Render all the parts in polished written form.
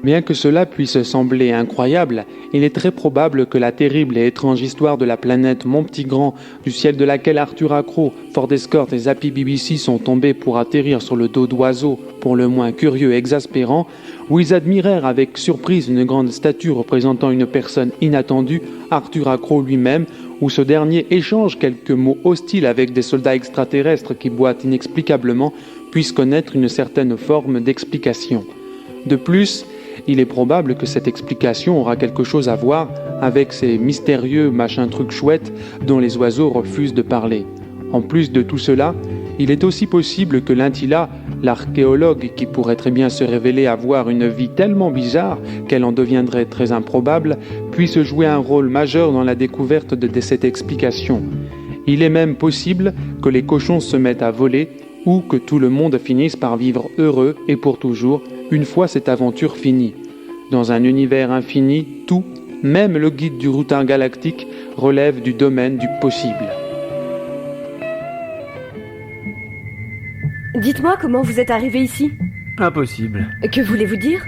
Bien que cela puisse sembler incroyable, il est très probable que la terrible et étrange histoire de la planète Mon Petit Grand, du ciel de laquelle Arthur Accro, Ford Escort et Zappy BBC sont tombés pour atterrir sur le dos d'oiseaux pour le moins curieux et exaspérants, où ils admirèrent avec surprise une grande statue représentant une personne inattendue, Arthur Accro lui-même, où ce dernier échange quelques mots hostiles avec des soldats extraterrestres qui boitent inexplicablement, puissent connaître une certaine forme d'explication. De plus, il est probable que cette explication aura quelque chose à voir avec ces mystérieux machins-trucs chouettes dont les oiseaux refusent de parler. En plus de tout cela, il est aussi possible que Lintila, l'archéologue qui pourrait très bien se révéler avoir une vie tellement bizarre qu'elle en deviendrait très improbable, puisse jouer un rôle majeur dans la découverte de cette explication. Il est même possible que les cochons se mettent à voler ou que tout le monde finisse par vivre heureux et pour toujours une fois cette aventure finie. Dans un univers infini, tout, même le guide du routard galactique, relève du domaine du possible. Dites-moi comment vous êtes arrivé ici. Impossible. Que voulez-vous dire?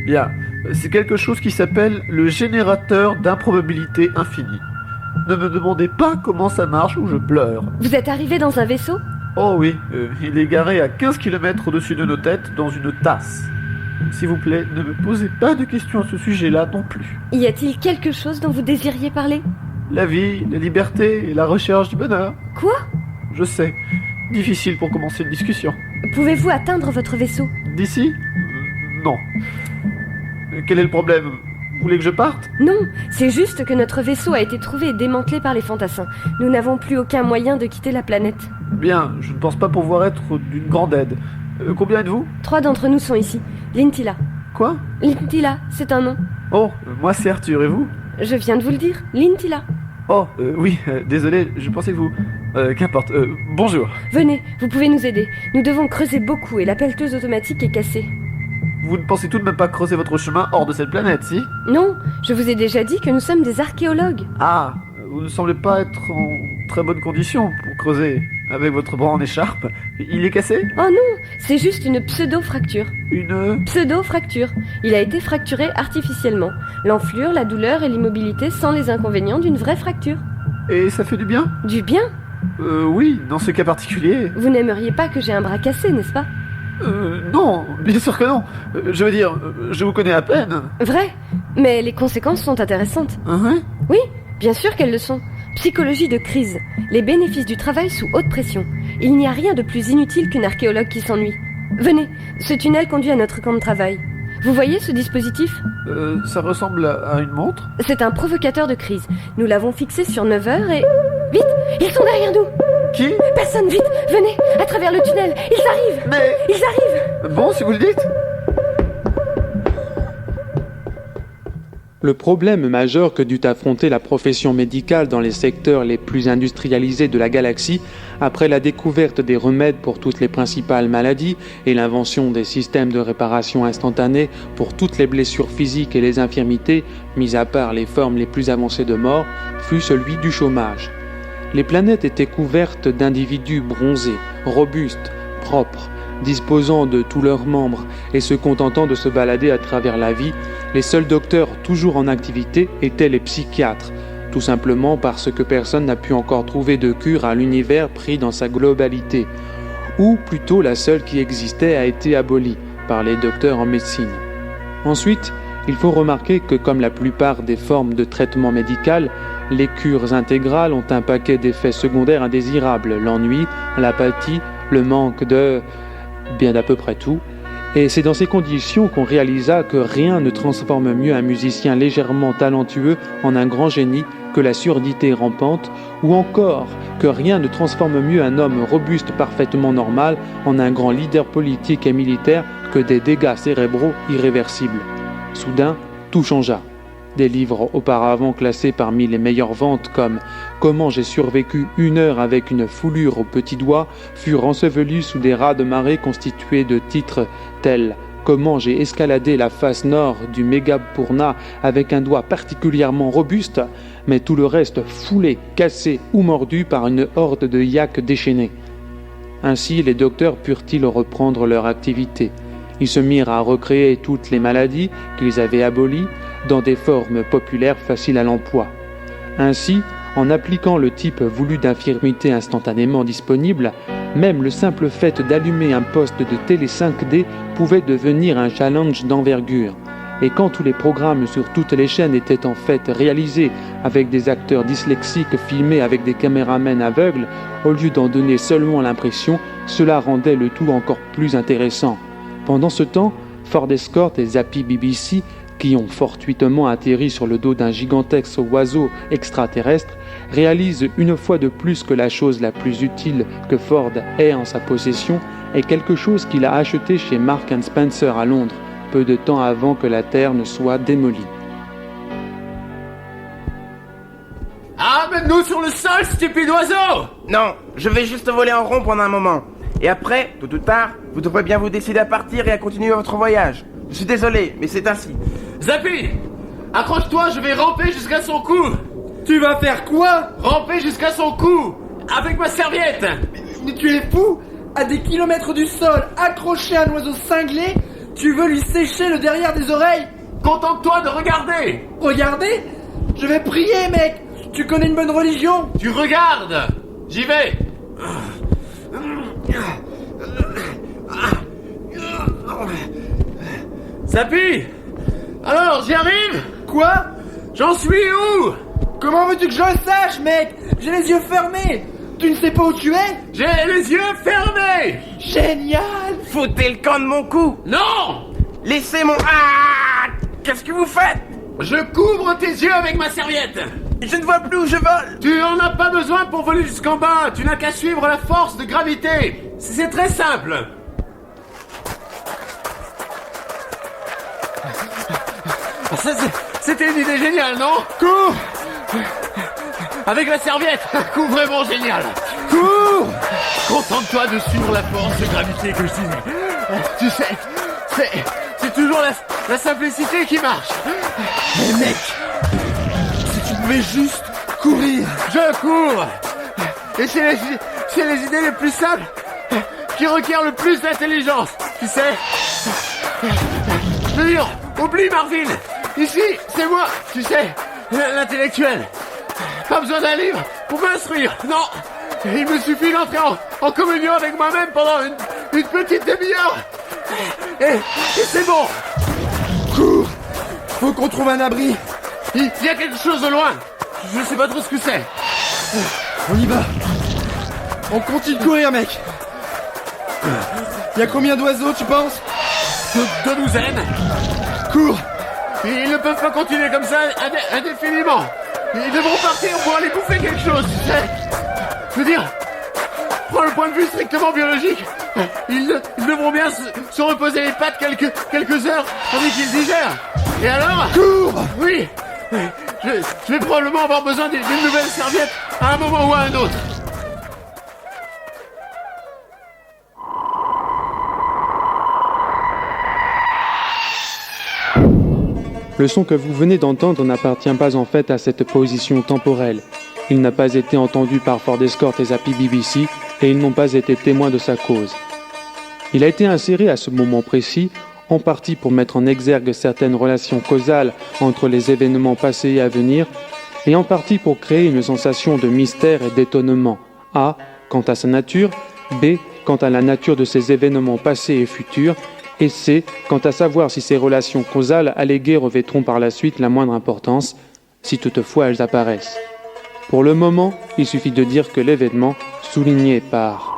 Bien, c'est quelque chose qui s'appelle le générateur d'improbabilité infinie. Ne me demandez pas comment ça marche ou je pleure. Vous êtes arrivé dans un vaisseau? Oh oui, il est garé à 15 km au-dessus de nos têtes dans une tasse. S'il vous plaît, ne me posez pas de questions à ce sujet-là non plus. Y a-t-il quelque chose dont vous désiriez parler? La vie, la liberté et la recherche du bonheur. Quoi? Je sais, difficile pour commencer une discussion. Pouvez-vous atteindre votre vaisseau? D'ici? Non. Quel est le problème? Vous voulez que je parte? Non, c'est juste que notre vaisseau a été trouvé et démantelé par les fantassins. Nous n'avons plus aucun moyen de quitter la planète. Bien, je ne pense pas pouvoir être d'une grande aide. Combien êtes-vous? 3 d'entre nous sont ici. Lintila. Quoi? Lintila, c'est un nom. Oh, moi c'est Arthur, et vous? Je viens de vous le dire, Lintila. Oh, oui, désolé, je pensais que vous... qu'importe, bonjour. Venez, vous pouvez nous aider. Nous devons creuser beaucoup et la pelleteuse automatique est cassée. Vous ne pensez tout de même pas creuser votre chemin hors de cette planète, si? Non, je vous ai déjà dit que nous sommes des archéologues. Ah, vous ne semblez pas être en très bonne condition pour creuser avec votre bras en écharpe. Il est cassé? Oh non, c'est juste une pseudo-fracture. Une... Pseudo-fracture. Il a été fracturé artificiellement. L'enflure, la douleur et l'immobilité sans les inconvénients d'une vraie fracture. Et ça fait du bien? Du bien? Oui, dans ce cas particulier. Vous n'aimeriez pas que j'ai un bras cassé, n'est-ce pas? Non, bien sûr que non. Je veux dire, je vous connais à peine. Vrai, mais les conséquences sont intéressantes. Hein? Oui, bien sûr qu'elles le sont. Psychologie de crise, les bénéfices du travail sous haute pression. Il n'y a rien de plus inutile qu'une archéologue qui s'ennuie. Venez, ce tunnel conduit à notre camp de travail. Vous voyez ce dispositif? Ça ressemble à une montre. C'est un provocateur de crise. Nous l'avons fixé sur 9 heures et... Vite, ils sont derrière nous! Qui? Personne, vite, venez, à travers le tunnel, ils arrivent! Mais... Ils arrivent! Bon, si vous le dites. Le problème majeur que dut affronter la profession médicale dans les secteurs les plus industrialisés de la galaxie, après la découverte des remèdes pour toutes les principales maladies et l'invention des systèmes de réparation instantanée pour toutes les blessures physiques et les infirmités, mis à part les formes les plus avancées de mort, fut celui du chômage. Les planètes étaient couvertes d'individus bronzés, robustes, propres, disposant de tous leurs membres et se contentant de se balader à travers la vie. Les seuls docteurs toujours en activité étaient les psychiatres, tout simplement parce que personne n'a pu encore trouver de cure à l'univers pris dans sa globalité, ou plutôt la seule qui existait a été abolie par les docteurs en médecine. Ensuite, il faut remarquer que comme la plupart des formes de traitement médical, les cures intégrales ont un paquet d'effets secondaires indésirables, l'ennui, l'apathie, le manque de... bien d'à peu près tout. Et c'est dans ces conditions qu'on réalisa que rien ne transforme mieux un musicien légèrement talentueux en un grand génie que la surdité rampante, ou encore que rien ne transforme mieux un homme robuste parfaitement normal en un grand leader politique et militaire que des dégâts cérébraux irréversibles. Soudain, tout changea. Des livres auparavant classés parmi les meilleures ventes comme « Comment j'ai survécu 1 heure avec une foulure au petit doigt » furent ensevelis sous des rats de marée constitués de titres tels « Comment j'ai escaladé la face nord du Megapurna avec un doigt particulièrement robuste » mais tout le reste foulé, cassé ou mordu par une horde de yaks déchaînés. Ainsi les docteurs purent-ils reprendre leur activité. Ils se mirent à recréer toutes les maladies qu'ils avaient abolies dans des formes populaires faciles à l'emploi. Ainsi, en appliquant le type voulu d'infirmité instantanément disponible, même le simple fait d'allumer un poste de télé 5D pouvait devenir un challenge d'envergure. Et quand tous les programmes sur toutes les chaînes étaient en fait réalisés avec des acteurs dyslexiques filmés avec des caméramans aveugles, au lieu d'en donner seulement l'impression, cela rendait le tout encore plus intéressant. Pendant ce temps, Ford Escort et Zappy BBC, qui ont fortuitement atterri sur le dos d'un gigantesque oiseau extraterrestre, réalisent une fois de plus que la chose la plus utile que Ford ait en sa possession est quelque chose qu'il a acheté chez Marks & Spencer à Londres, peu de temps avant que la Terre ne soit démolie. Amène-nous sur le sol, stupide oiseau! Non, je vais juste voler en rond pendant un moment. Et après, tôt ou tard, vous devrez bien vous décider à partir et à continuer votre voyage. Je suis désolé, mais c'est ainsi. Zappy! Accroche-toi, je vais ramper jusqu'à son cou! Tu vas faire quoi? Ramper jusqu'à son cou! Avec ma serviette! Mais tu es fou? À des kilomètres du sol, accroché à un oiseau cinglé, tu veux lui sécher le derrière des oreilles? Contente-toi de regarder! Regardez? Je vais prier, mec! Tu connais une bonne religion? Tu regardes! J'y vais! Zappy! Alors, j'y arrive? Quoi? J'en suis où? Comment veux-tu que je le sache, mec? J'ai les yeux fermés! Tu ne sais pas où tu es? J'ai les yeux fermés! Génial! Foutez le camp de mon cou! Non! Laissez mon... Ah! Qu'est-ce que vous faites? Je couvre tes yeux avec ma serviette! Je ne vois plus où je vole! Tu en as pas besoin pour voler jusqu'en bas, tu n'as qu'à suivre la force de gravité! C'est très simple! C'était une idée géniale, non? Cours! Avec la serviette! Coup vraiment génial! Cours! Contente-toi de suivre la force de gravité que je disais. Tu sais, c'est toujours la simplicité qui marche. Mais mec! Si tu pouvais juste courir! Je cours! Et c'est les idées les plus simples qui requièrent le plus d'intelligence. Tu sais? Je veux dire, oublie Marvin! Ici, c'est moi, tu sais, l'intellectuel. Pas besoin d'un livre pour m'instruire, non. Il me suffit d'entrer en communion avec moi-même pendant une petite demi-heure. Et c'est bon. Cours! Faut qu'on trouve un abri! Il y a quelque chose de loin. Je sais pas trop ce que c'est. On y va! On continue de courir, mec! Y a combien d'oiseaux, tu penses? Deux douzaines. Cours! Ils ne peuvent pas continuer comme ça indéfiniment. Ils devront partir pour aller bouffer quelque chose, tu sais. Je veux dire, prends le point de vue strictement biologique. Ils devront bien se reposer les pattes quelques heures tandis qu'ils digèrent. Et alors? Cours! Oui. Je vais probablement avoir besoin d'une nouvelle serviette à un moment ou à un autre. Le son que vous venez d'entendre n'appartient pas en fait à cette position temporelle. Il n'a pas été entendu par Ford Escort et Zappy BBC et ils n'ont pas été témoins de sa cause. Il a été inséré à ce moment précis, en partie pour mettre en exergue certaines relations causales entre les événements passés et à venir, et en partie pour créer une sensation de mystère et d'étonnement, A, quant à sa nature, B, quant à la nature de ces événements passés et futurs, et C, quant à savoir si ces relations causales alléguées revêtront par la suite la moindre importance, si toutefois elles apparaissent. Pour le moment, il suffit de dire que l'événement, souligné par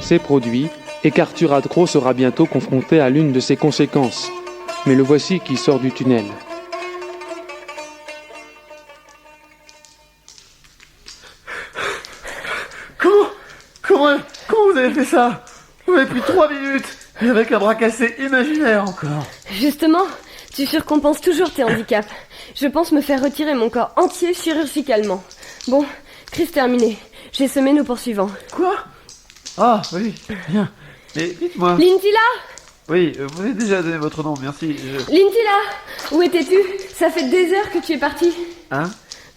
s'est produit et qu'Arthur Adro sera bientôt confronté à l'une de ses conséquences. Mais le voici qui sort du tunnel. Comment vous avez fait ça? Vous avez pris 3 minutes et avec un bras cassé imaginaire encore. Justement, tu surcompenses toujours tes handicaps. Je pense me faire retirer mon corps entier chirurgicalement. Bon, crise terminée. J'ai semé nos poursuivants. Quoi? Ah oui, bien. Mais dites-moi. Lintila! Oui, vous avez déjà donné votre nom, merci. Lintila! Où étais-tu? Ça fait des heures que tu es parti. Hein?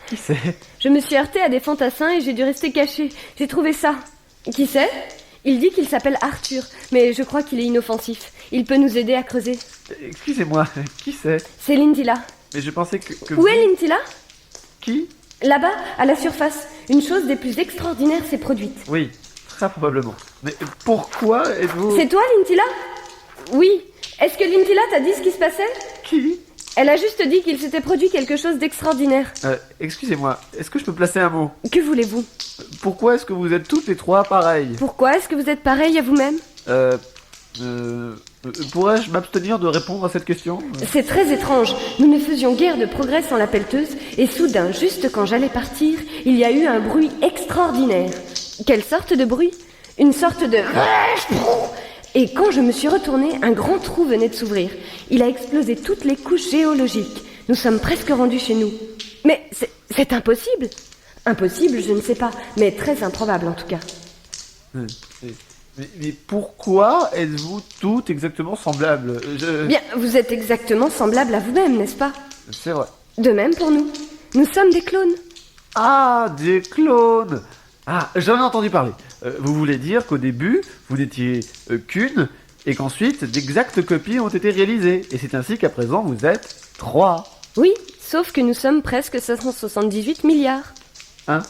Qui c'est? Je me suis heurtée à des fantassins et j'ai dû rester cachée. J'ai trouvé ça. Qui c'est? Il dit qu'il s'appelle Arthur, mais je crois qu'il est inoffensif. Il peut nous aider à creuser. Excusez-moi, qui c'est? C'est Lintila. Mais je pensais que Où est Lintila? Qui? Là-bas, à la surface. Une chose des plus extraordinaires s'est produite. Oui, très probablement. Mais pourquoi êtes-vous... C'est toi, Lintila? Oui. Est-ce que Lintila t'a dit ce qui se passait? Qui? Elle a juste dit qu'il s'était produit quelque chose d'extraordinaire. Excusez-moi, est-ce que je peux placer un mot? Que voulez-vous? Pourquoi est-ce que vous êtes toutes les trois pareilles? Pourquoi est-ce que vous êtes pareil à vous-même? Pourrais-je m'abstenir de répondre à cette question? C'est très étrange. Nous ne faisions guère de progrès sans la pelleteuse, et soudain, juste quand j'allais partir, il y a eu un bruit extraordinaire. Quelle sorte de bruit? Une sorte de... Et quand je me suis retournée, un grand trou venait de s'ouvrir. Il a explosé toutes les couches géologiques. Nous sommes presque rendus chez nous. Mais c'est impossible. Impossible, je ne sais pas, mais très improbable en tout cas. Mais pourquoi êtes-vous toutes exactement semblables? Bien, vous êtes exactement semblables à vous-même, n'est-ce pas? C'est vrai. De même pour nous. Nous sommes des clones. Ah, des clones! Ah, j'en ai entendu parler. Vous voulez dire qu'au début, vous n'étiez qu'une, et qu'ensuite, d'exactes copies ont été réalisées. Et c'est ainsi qu'à présent, vous êtes 3. Oui, sauf que nous sommes presque 578 milliards. Hein?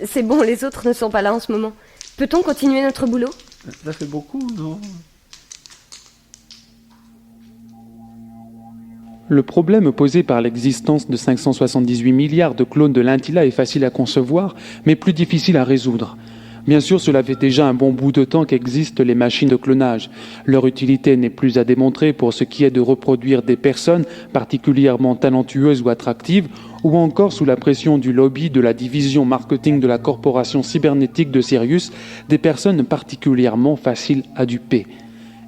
C'est bon, les autres ne sont pas là en ce moment. Peut-on continuer notre boulot? Ça fait beaucoup, non? Le problème posé par l'existence de 578 milliards de clones de Lintila est facile à concevoir, mais plus difficile à résoudre. Bien sûr, cela fait déjà un bon bout de temps qu'existent les machines de clonage. Leur utilité n'est plus à démontrer pour ce qui est de reproduire des personnes particulièrement talentueuses ou attractives, ou encore sous la pression du lobby de la division marketing de la corporation cybernétique de Sirius, des personnes particulièrement faciles à duper.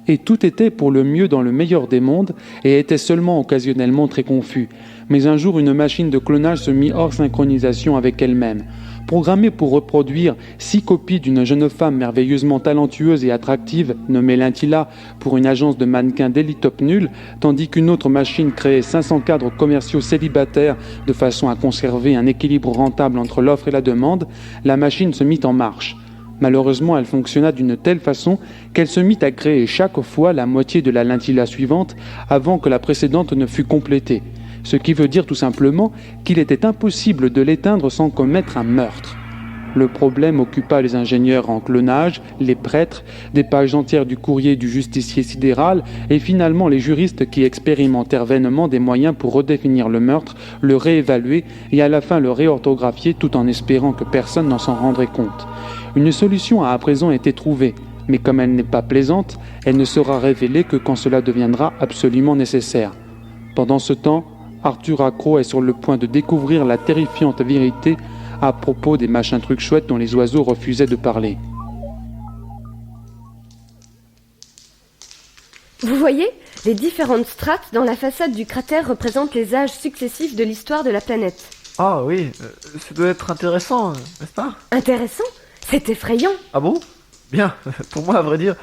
Et tout était pour le mieux dans le meilleur des mondes et était seulement occasionnellement très confus. Mais un jour, une machine de clonage se mit hors synchronisation avec elle-même. Programmée pour reproduire 6 copies d'une jeune femme merveilleusement talentueuse et attractive, nommée Lintila, pour une agence de mannequins d'élite top nulle, tandis qu'une autre machine créait 500 cadres commerciaux célibataires de façon à conserver un équilibre rentable entre l'offre et la demande, la machine se mit en marche. Malheureusement, elle fonctionna d'une telle façon qu'elle se mit à créer chaque fois la moitié de la Lintila suivante avant que la précédente ne fût complétée. Ce qui veut dire tout simplement qu'il était impossible de l'éteindre sans commettre un meurtre. Le problème occupa les ingénieurs en clonage, les prêtres, des pages entières du courrier du justicier sidéral et finalement les juristes qui expérimentèrent vainement des moyens pour redéfinir le meurtre, le réévaluer et à la fin le réorthographier tout en espérant que personne n'en s'en rendrait compte. Une solution a à présent été trouvée, mais comme elle n'est pas plaisante, elle ne sera révélée que quand cela deviendra absolument nécessaire. Pendant ce temps, Arthur Accro est sur le point de découvrir la terrifiante vérité à propos des machins trucs chouettes dont les oiseaux refusaient de parler. Vous voyez, les différentes strates dans la façade du cratère représentent les âges successifs de l'histoire de la planète. Ah oui, ça doit être intéressant, n'est-ce pas? Intéressant? C'est effrayant. Ah bon? Bien, pour moi, à vrai dire,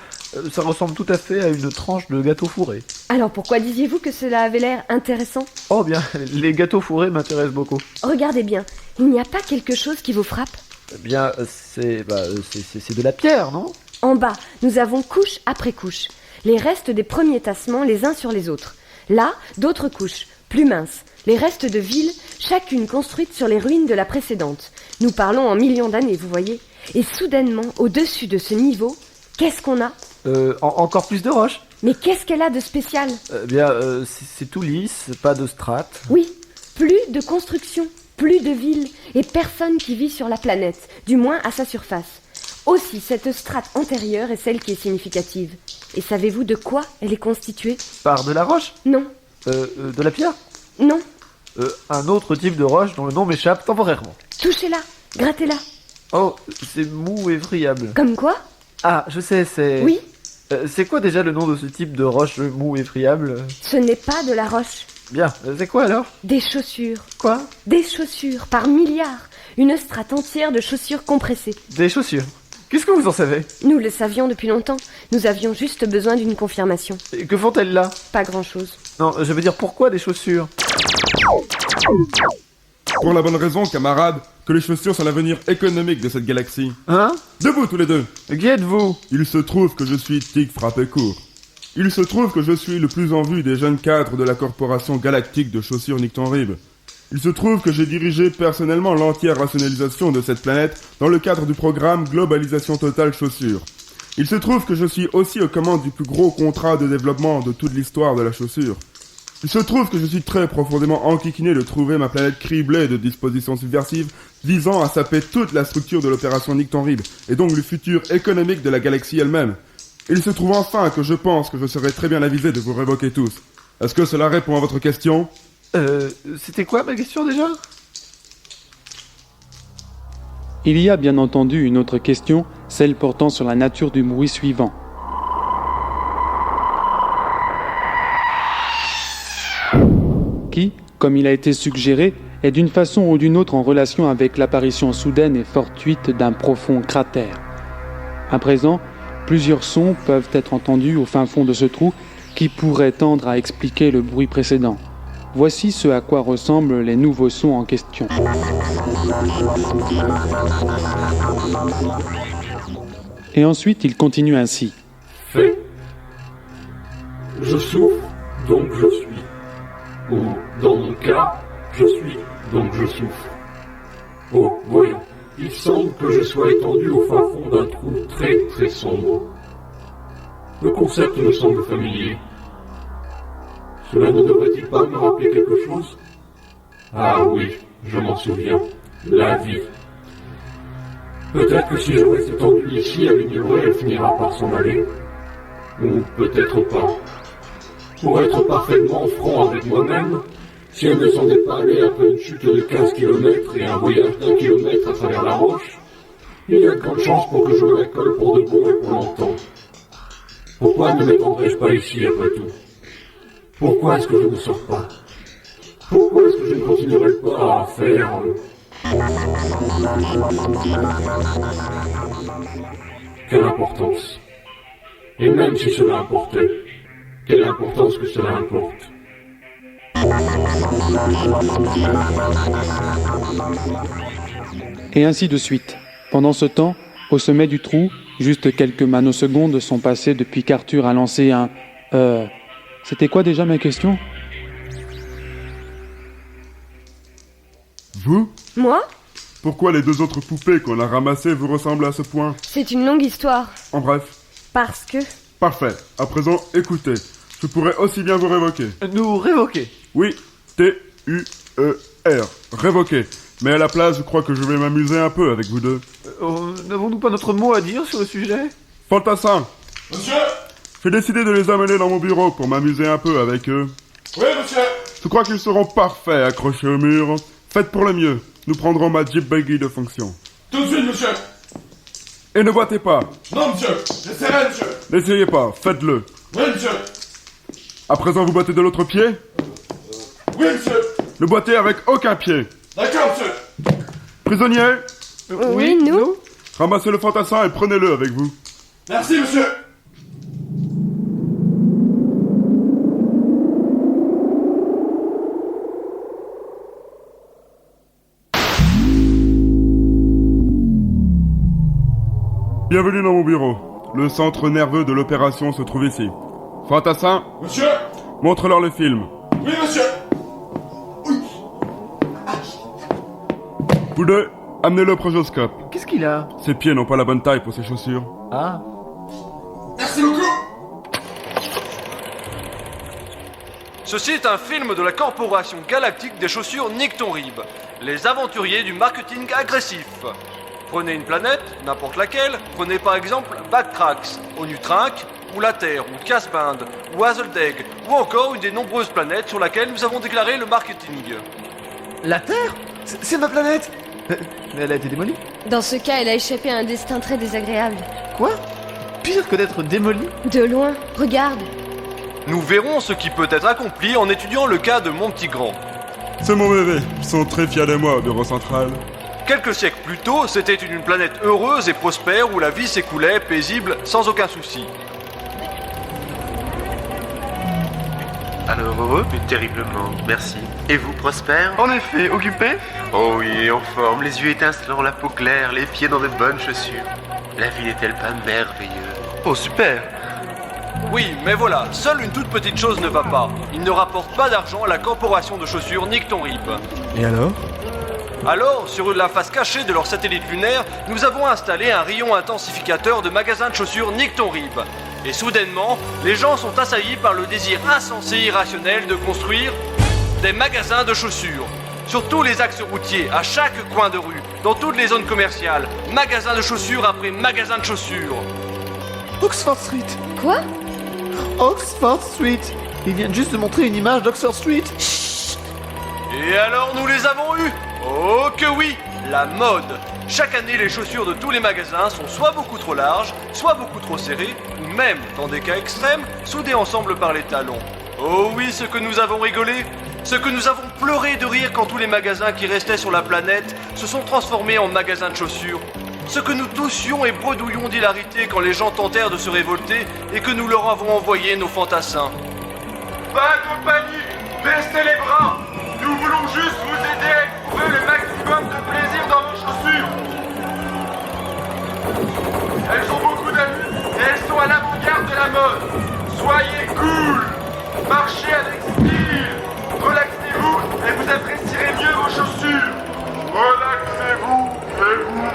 ça ressemble tout à fait à une tranche de gâteau fourré. Alors pourquoi disiez-vous que cela avait l'air intéressant? Oh bien, les gâteaux fourrés m'intéressent beaucoup. Regardez bien, il n'y a pas quelque chose qui vous frappe? Eh bien, c'est de la pierre, non? En bas, nous avons couche après couche, les restes des premiers tassements les uns sur les autres. Là, d'autres couches, plus minces, les restes de villes, chacune construite sur les ruines de la précédente. Nous parlons en millions d'années, vous voyez. Et soudainement, au-dessus de ce niveau, qu'est-ce qu'on a? Encore plus de roches. Mais qu'est-ce qu'elle a de spécial? C'est tout lisse, pas de strates. Oui, plus de construction, plus de villes, et personne qui vit sur la planète, du moins à sa surface. Aussi, cette strate antérieure est celle qui est significative. Et savez-vous de quoi elle est constituée? Par de la roche? Non. De la pierre? Non. Un autre type de roche dont le nom m'échappe temporairement. Touchez-la, grattez-la. Oh, c'est mou et friable. Comme quoi? Ah, je sais, c'est... Oui. C'est quoi déjà le nom de ce type de roche mou et friable? Ce n'est pas de la roche. Bien, c'est quoi alors? Des chaussures. Quoi? Des chaussures, par milliards. Une strate entière de chaussures compressées. Des chaussures? Qu'est-ce que vous en savez? Nous le savions depuis longtemps. Nous avions juste besoin d'une confirmation. Et que font-elles là? Pas grand-chose. Non, je veux dire, pourquoi des chaussures? Pour la bonne raison, camarade, que les chaussures sont l'avenir économique de cette galaxie. Hein? Debout tous les deux! Qui êtes-vous? Il se trouve que je suis Tic Frappécourt. Il se trouve que je suis le plus en vue des jeunes cadres de la corporation galactique de chaussures Nicton-Rib. Il se trouve que j'ai dirigé personnellement l'entière rationalisation de cette planète dans le cadre du programme Globalisation Totale Chaussures. Il se trouve que je suis aussi aux commandes du plus gros contrat de développement de toute l'histoire de la chaussure. Il se trouve que je suis très profondément enquiquiné de trouver ma planète criblée de dispositions subversives visant à saper toute la structure de l'opération Nicton-Rib et donc le futur économique de la galaxie elle-même. Il se trouve enfin que je pense que je serais très bien avisé de vous révoquer tous. Est-ce que cela répond à votre question? C'était quoi ma question déjà? Il y a bien entendu une autre question, celle portant sur la nature du bruit suivant. Qui, comme il a été suggéré, est d'une façon ou d'une autre en relation avec l'apparition soudaine et fortuite d'un profond cratère. À présent, plusieurs sons peuvent être entendus au fin fond de ce trou qui pourraient tendre à expliquer le bruit précédent. Voici ce à quoi ressemblent les nouveaux sons en question. Et ensuite, il continue ainsi. Fait. Je souffre, donc je suis. Ou, dans mon cas, je suis, donc je souffre. Oh, voyons, il semble que je sois étendu au fin fond d'un trou très très sombre. Le concept me semble familier. Cela ne devrait-il pas me rappeler quelque chose? Ah oui, je m'en souviens. La vie. Peut-être que si je reste étendu ici à l'ignorer, elle finira par s'en aller. Ou peut-être pas. Pour être parfaitement franc avec moi-même, si elle ne s'en est pas allée après une chute de 15 km et un voyage d'1 kilomètre à travers la roche, il y a de grandes chances pour que je me la colle pour de bon et pour longtemps. Pourquoi ne m'étendrais-je pas ici après tout? Pourquoi est-ce que je ne sors pas? Pourquoi est-ce que je ne continuerai pas à faire... Quelle importance? Et même si cela importait, quelle importance que cela importe? Et ainsi de suite. Pendant ce temps, au sommet du trou, juste quelques nanosecondes sont passées depuis qu'Arthur a lancé un « C'était quoi déjà ma question ?» Vous? Moi? Pourquoi les deux autres poupées qu'on a ramassées vous ressemblent à ce point? C'est une longue histoire. En bref. Parce que... Parfait. À présent, écoutez. Je pourrais aussi bien vous révoquer. Nous révoquer. Oui, T-U-E-R. Révoquer. Mais à la place, je crois que je vais m'amuser un peu avec vous deux. N'avons-nous pas notre mot à dire sur le sujet? Fantassin! Monsieur! J'ai décidé de les amener dans mon bureau pour m'amuser un peu avec eux. Oui, monsieur! Je crois qu'ils seront parfaits accrochés au mur. Faites pour le mieux. Nous prendrons ma Jeep Buggy de fonction. Tout de suite, monsieur! Et ne boitez pas. Non, monsieur! J'essaierai, monsieur! N'essayez pas, faites-le. Oui, monsieur! À présent, vous boitez de l'autre pied? Oui, monsieur! Ne boitez avec aucun pied. D'accord, monsieur! Prisonnier, Oui, nous? ramassez le fantassin et prenez-le avec vous. Merci, monsieur! Bienvenue dans mon bureau. Le centre nerveux de l'opération se trouve ici. Fantassin, Monsieur! montre-leur le film. Oui, monsieur! Vous deux, amenez-le au progioscope. Qu'est-ce qu'il a? Ses pieds n'ont pas la bonne taille pour ses chaussures. Ah. Merci beaucoup! Ceci est un film de la Corporation Galactique des chaussures Nicton-Rib, les aventuriers du marketing agressif. Prenez une planète, n'importe laquelle, prenez par exemple Backtrax, Onutrinque, ou la Terre, ou Casband, ou Hazeldeg, ou encore une des nombreuses planètes sur laquelle nous avons déclaré le marketing. La Terre? C'est ma planète. Mais elle a été démolie? Dans ce cas, elle a échappé à un destin très désagréable. Quoi? Pire que d'être démolie? De loin, regarde. Nous verrons ce qui peut être accompli en étudiant le cas de mon petit grand. C'est mon bébé. Ils sont très fiers de moi au bureau central. Quelques siècles plus tôt, c'était une planète heureuse et prospère où la vie s'écoulait paisible sans aucun souci. Alors heureux, mais terriblement, merci. Et vous, Prosper? En effet, occupé? Oh oui, en forme, les yeux étincelants, la peau claire, les pieds dans de bonnes chaussures. La vie n'est-elle pas merveilleuse? Oh super! Oui, mais voilà, seule une toute petite chose ne va pas. Il ne rapporte pas d'argent à la corporation de chaussures Nick ton Rip. Et alors? Alors, sur la face cachée de leur satellite lunaire, nous avons installé un rayon intensificateur de magasins de chaussures Nick ton Rip. Et soudainement, les gens sont assaillis par le désir insensé et irrationnel de construire des magasins de chaussures. Sur tous les axes routiers, à chaque coin de rue, dans toutes les zones commerciales, magasins de chaussures après magasins de chaussures. Oxford Street! Quoi? Oxford Street! Ils viennent juste de montrer une image d'Oxford Street! Et alors nous les avons eus? Oh que oui! La mode! Chaque année, les chaussures de tous les magasins sont soit beaucoup trop larges, soit beaucoup trop serrées, ou même, dans des cas extrêmes, soudées ensemble par les talons. Oh oui, ce que nous avons rigolé! Ce que nous avons pleuré de rire quand tous les magasins qui restaient sur la planète se sont transformés en magasins de chaussures. Ce que nous toussions et bredouillions d'hilarité quand les gens tentèrent de se révolter et que nous leur avons envoyé nos fantassins. Pas de panique, baissez les bras. Nous voulons juste vous aider à éprouver le maximum de plaisir dans vos chaussures. Elles ont beaucoup d'amis et elles sont à l'avant-garde de la mode. Soyez cool, marchez avec style, relaxez-vous et vous apprécierez mieux vos chaussures. Relaxez-vous et vous.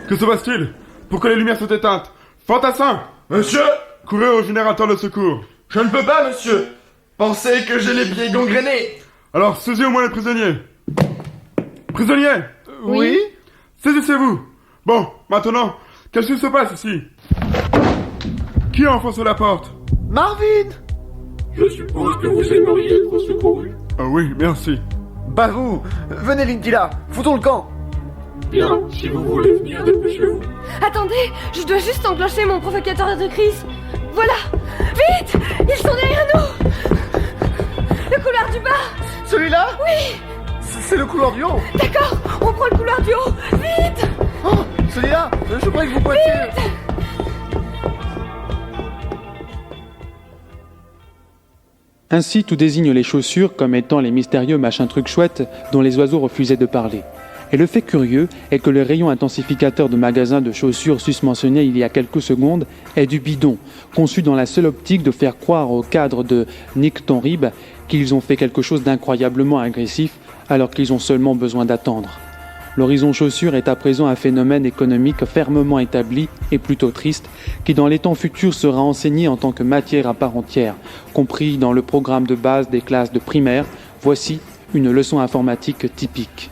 Que se passe-t-il? Pourquoi les lumières sont éteintes? Fantassin! Monsieur! Courez au générateur de secours. Je ne peux pas, monsieur. Pensez que j'ai les pieds gangrénés. Alors, saisissez au moins les prisonniers. Prisonniers! Oui? Saisissez-vous! Bon, maintenant, qu'est-ce qui se passe ici? Qui a enfoncé la porte? Marvin! Je suppose que vous aimeriez être secouru. Ah oui, merci. Bah vous! Venez Lintila, foutons le camp! Bien, si vous voulez venir, dépêchez-vous. Attendez, je dois juste enclencher mon provocateur de crise. Voilà! Vite! Ils sont derrière nous! Le couloir du bas! Celui-là? Oui! C'est le couloir du haut! D'accord, on prend le couloir du haut! Vite! Oh! Celui-là! Je crois que vous pointiez! Ainsi, tout désigne les chaussures comme étant les mystérieux machins trucs chouettes dont les oiseaux refusaient de parler. Et le fait curieux est que le rayon intensificateur de magasins de chaussures susmentionné il y a quelques secondes est du bidon, conçu dans la seule optique de faire croire aux cadres de Nick ton Rib qu'ils ont fait quelque chose d'incroyablement agressif alors qu'ils ont seulement besoin d'attendre. L'horizon chaussure est à présent un phénomène économique fermement établi et plutôt triste, qui dans les temps futurs sera enseigné en tant que matière à part entière, compris dans le programme de base des classes de primaire. Voici une leçon informatique typique.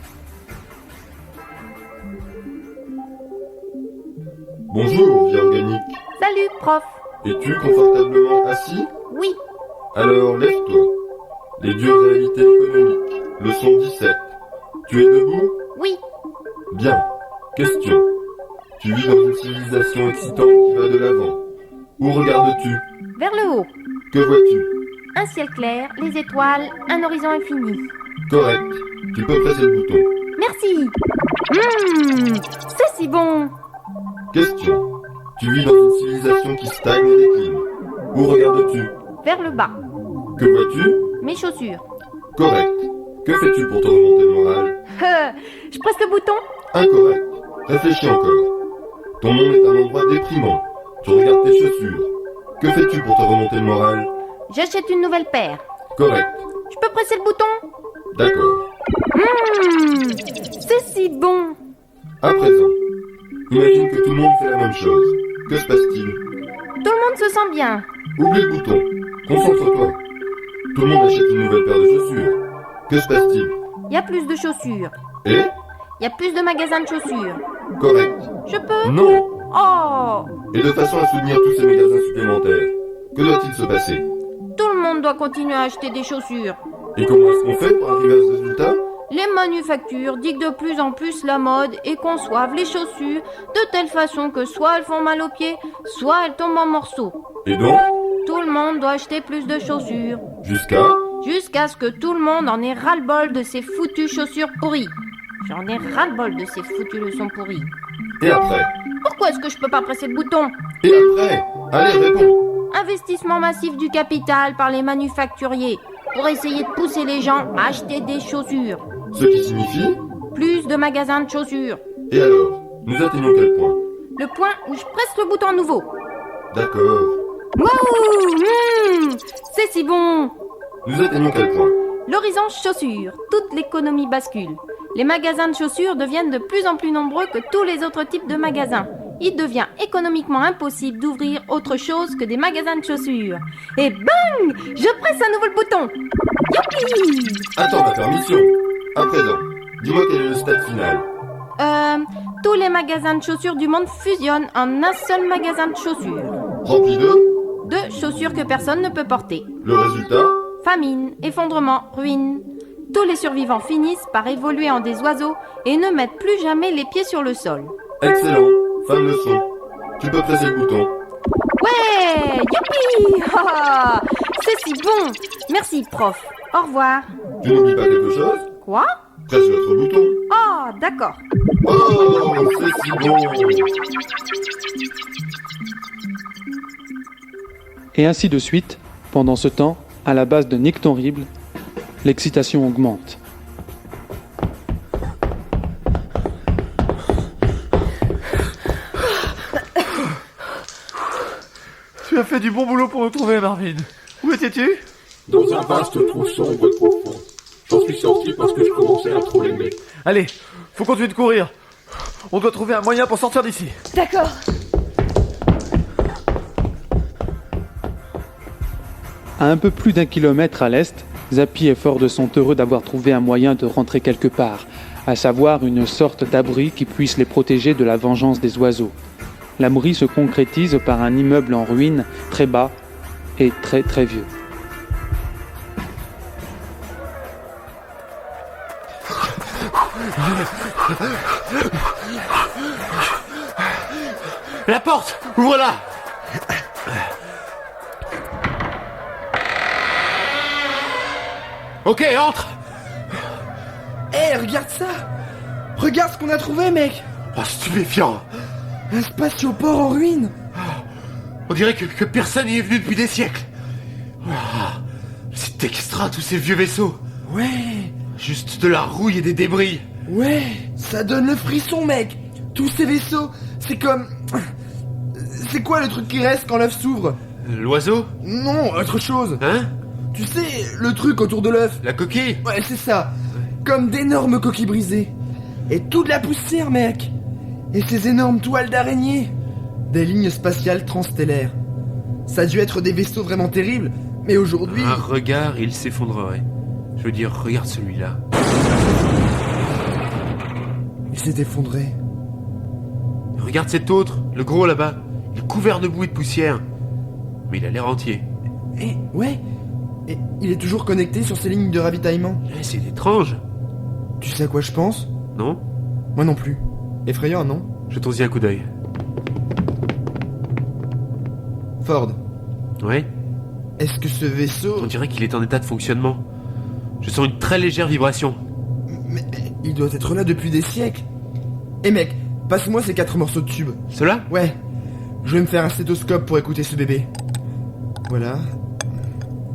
Bonjour, vie organique. Salut, prof. Es-tu confortablement assis? Oui. Alors lève-toi. Les dures réalités économiques. Leçon 17. Tu es debout? Oui. Bien. Question. Tu vis dans une civilisation excitante qui va de l'avant. Où regardes-tu? Vers le haut. Que vois-tu? Un ciel clair, les étoiles, un horizon infini. Correct. Tu peux presser le bouton. Merci. C'est si bon. Question. Tu vis dans une civilisation qui stagne et décline. Où regardes-tu? Vers le bas. Que vois-tu? Mes chaussures. Correct. Que fais-tu pour te remonter le moral? Je presse le bouton. Incorrect. Réfléchis encore. Ton monde est un endroit déprimant. Tu regardes tes chaussures. Que fais-tu pour te remonter le moral? J'achète une nouvelle paire. Correct. Je peux presser le bouton? D'accord. C'est si bon. À présent, imagine que tout le monde fait la même chose. Que se passe-t-il? Tout le monde se sent bien. Oublie le bouton. Concentre-toi. Tout le monde achète une nouvelle paire de chaussures. Que se passe-t-il? Il y a plus de chaussures. Et? Il y a plus de magasins de chaussures. Correct. Je peux? Non. Oh! Et de façon à soutenir tous ces magasins supplémentaires, que doit-il se passer? Tout le monde doit continuer à acheter des chaussures. Et comment est-ce qu'on fait pour arriver à ce résultat? Les manufactures dictent de plus en plus la mode et conçoivent les chaussures de telle façon que soit elles font mal aux pieds, soit elles tombent en morceaux. Et donc? Tout le monde doit acheter plus de chaussures. Jusqu'à ce que tout le monde en ait ras-le-bol de ces foutues chaussures pourries. J'en ai ras-le-bol de ces foutues leçons pourries. Et après? Pourquoi est-ce que je peux pas presser le bouton? Et après? Allez, réponds. investissement massif du capital par les manufacturiers pour essayer de pousser les gens à acheter des chaussures. Ce qui signifie... Plus de magasins de chaussures. Et alors, nous atteignons quel point? Le point où je presse le bouton à nouveau. D'accord. Wouh, c'est si bon. Nous atteignons quel point? L'horizon chaussures. Toute l'économie bascule. Les magasins de chaussures deviennent de plus en plus nombreux que tous les autres types de magasins. Il devient économiquement impossible d'ouvrir autre chose que des magasins de chaussures. Et bang! Je presse à nouveau le bouton. Youpi! Attends ma permission. À présent, dis-moi quel est le stade final. Tous les magasins de chaussures du monde fusionnent en un seul magasin de chaussures. Rempli de chaussures que personne ne peut porter. Le résultat? Famine, effondrement, ruine. Tous les survivants finissent par évoluer en des oiseaux et ne mettent plus jamais les pieds sur le sol. Excellent. Fin de leçon. Tu peux presser le bouton. Ouais! Youpi! Ah, c'est si bon! Merci, prof. Au revoir. Tu n'oublies pas quelque chose? Quoi? Presse l'autre bouton. Oh, d'accord. Oh, c'est si bon! Et ainsi de suite, pendant ce temps, à la base de Nick Horrible, l'excitation augmente. Tu as fait du bon boulot pour nous trouver, Marvin. Où étais-tu? Dans un vaste trou sombre et profond. J'en suis sorti parce que je commençais à trop l'aimer. Allez, faut continuer de courir. On doit trouver un moyen pour sortir d'ici. D'accord. À un peu plus d'1 kilomètre à l'est, Zappy et Ford sont heureux d'avoir trouvé un moyen de rentrer quelque part, à savoir une sorte d'abri qui puisse les protéger de la vengeance des oiseaux. L'abri se concrétise par un immeuble en ruine, très bas et très très vieux. La porte! Ouvre-la! Ok, entre! Hé, regarde ça! Regarde ce qu'on a trouvé, mec! Oh, stupéfiant! Un spatioport en ruine! On dirait que personne n'y est venu depuis des siècles! Oh, c'est extra, tous ces vieux vaisseaux! Ouais! Juste de la rouille et des débris! Ouais! Ça donne le frisson, mec! Tous ces vaisseaux, c'est comme... C'est quoi le truc qui reste quand l'œuf s'ouvre? L'oiseau? Non, autre chose! Hein? Tu sais, le truc autour de l'œuf. La coquille? Ouais, c'est ça. Comme d'énormes coquilles brisées. Et toute la poussière, mec. Et ces énormes toiles d'araignées. Des lignes spatiales transstellaires. Ça a dû être des vaisseaux vraiment terribles, mais aujourd'hui... Un regard et il s'effondrerait. Je veux dire, regarde celui-là. Il s'est effondré. Regarde cet autre, le gros là-bas. Il est couvert de boue et de poussière. Mais il a l'air entier. Eh, ouais. Et il est toujours connecté sur ces lignes de ravitaillement. C'est étrange. Tu sais à quoi je pense? Non? Moi non plus. Effrayant, non? Jetons-y un coup d'œil. Ford. Ouais? Est-ce que ce vaisseau... On dirait qu'il est en état de fonctionnement. Je sens une très légère vibration. Mais il doit être là depuis des siècles. Eh mec, passe-moi ces 4 morceaux de tube. Ceux-là? Ouais. Je vais me faire un stéthoscope pour écouter ce bébé. Voilà.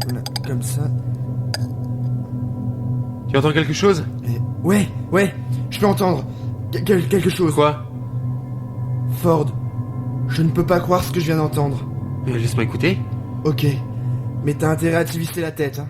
Voilà, comme ça. Tu entends quelque chose? Ouais, je peux entendre. Quelque chose. Quoi? Ford, je ne peux pas croire ce que je viens d'entendre. Laisse-moi écouter. Ok, mais t'as intérêt à te visser la tête, hein.